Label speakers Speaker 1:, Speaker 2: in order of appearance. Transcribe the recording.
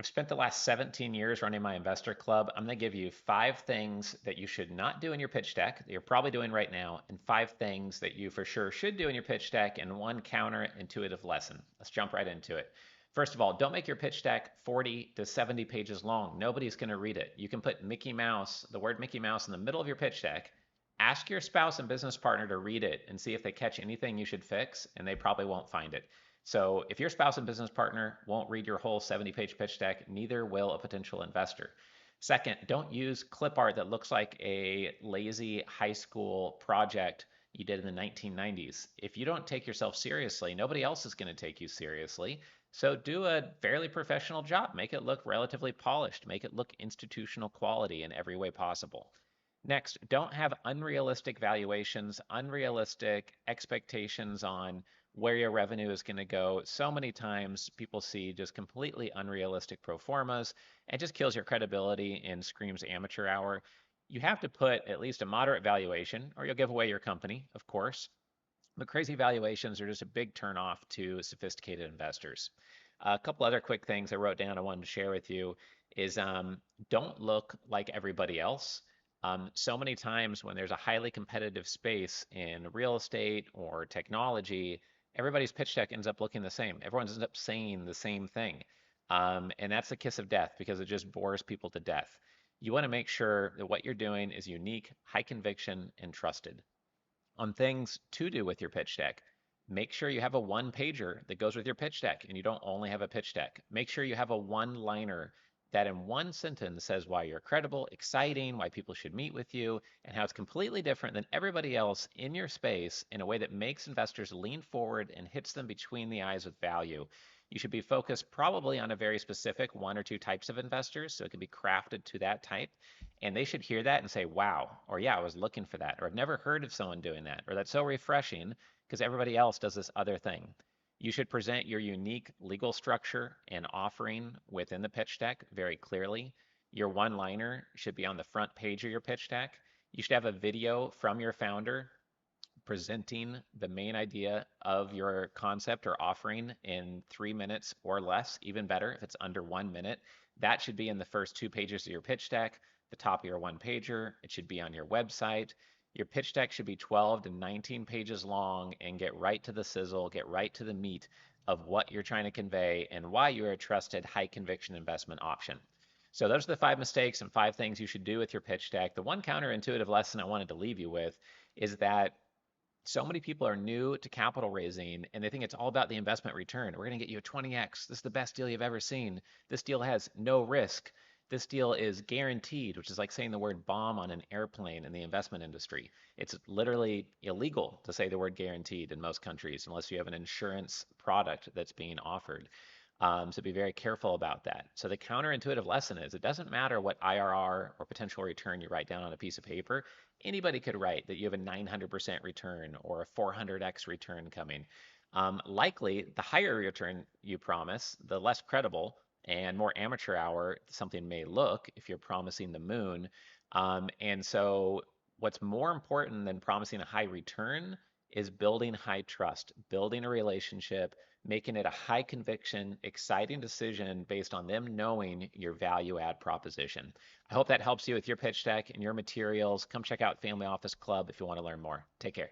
Speaker 1: I've spent the last 17 years running my investor club. I'm going to give you 5 things that you should not do in your pitch deck that you're probably doing right now, and 5 things that you for sure should do in your pitch deck, and one counterintuitive lesson. Let's jump right into it. First of all, don't make your pitch deck 40 to 70 pages long. Nobody's going to read it. You can put Mickey Mouse, the word Mickey Mouse, in the middle of your pitch deck. Ask your spouse and business partner to read it and see if they catch anything you should fix, and they probably won't find it. So if your spouse and business partner won't read your whole 70-page pitch deck, neither will a potential investor. Second, don't use clip art that looks like a lazy high school project you did in the 1990s. If you don't take yourself seriously, nobody else is going to take you seriously. So do a fairly professional job. Make it look relatively polished. Make it look institutional quality in every way possible. Next, don't have unrealistic valuations, unrealistic expectations on where your revenue is going to go. So many times people see just completely unrealistic pro formas and just kills your credibility and screams amateur hour. You have to put at least a moderate valuation or you'll give away your company, of course. But crazy valuations are just a big turnoff to sophisticated investors. A couple other quick things I wrote down I wanted to share with you is don't look like everybody else. So many times when there's a highly competitive space in real estate or technology, everybody's pitch deck ends up looking the same. Everyone ends up saying the same thing. And that's the kiss of death because it just bores people to death. You want to make sure that what you're doing is unique, high conviction, and trusted. On things to do with your pitch deck, make sure you have a one pager that goes with your pitch deck and you don't only have a pitch deck. Make sure you have a one liner that in one sentence says why you're credible, exciting, why people should meet with you, and how it's completely different than everybody else in your space in a way that makes investors lean forward and hits them between the eyes with value. You should be focused probably on a very specific one or two types of investors, so it can be crafted to that type. And they should hear that and say, wow, or yeah, I was looking for that, or I've never heard of someone doing that, or that's so refreshing because everybody else does this other thing. You should present your unique legal structure and offering within the pitch deck very clearly. Your one liner should be on the front page of your pitch deck. You should have a video from your founder presenting the main idea of your concept or offering in 3 minutes or less, even better if it's under 1 minute. That should be in the first 2 pages of your pitch deck, the top of your one pager. It should be on your website. Your pitch deck should be 12 to 19 pages long and get right to the sizzle, get right to the meat of what you're trying to convey and why you're a trusted high conviction investment option. So those are the 5 mistakes and 5 things you should do with your pitch deck. The one counterintuitive lesson I wanted to leave you with is that so many people are new to capital raising and they think it's all about the investment return. We're going to get you a 20x. This is the best deal you've ever seen. This deal has no risk. This deal is guaranteed, which is like saying the word bomb on an airplane in the investment industry. It's literally illegal to say the word guaranteed in most countries unless you have an insurance product that's being offered. So be very careful about that. So the counterintuitive lesson is it doesn't matter what IRR or potential return you write down on a piece of paper. Anybody could write that you have a 900% return or a 400x return coming. Likely, the higher return you promise, the less credible and more amateur hour something may look if you're promising the moon. And so, what's more important than promising a high return is building high trust, building a relationship, making it a high conviction, exciting decision based on them knowing your value add proposition. I hope that helps you with your pitch deck and your materials. Come check out Family Office Club if you want to learn more. Take care.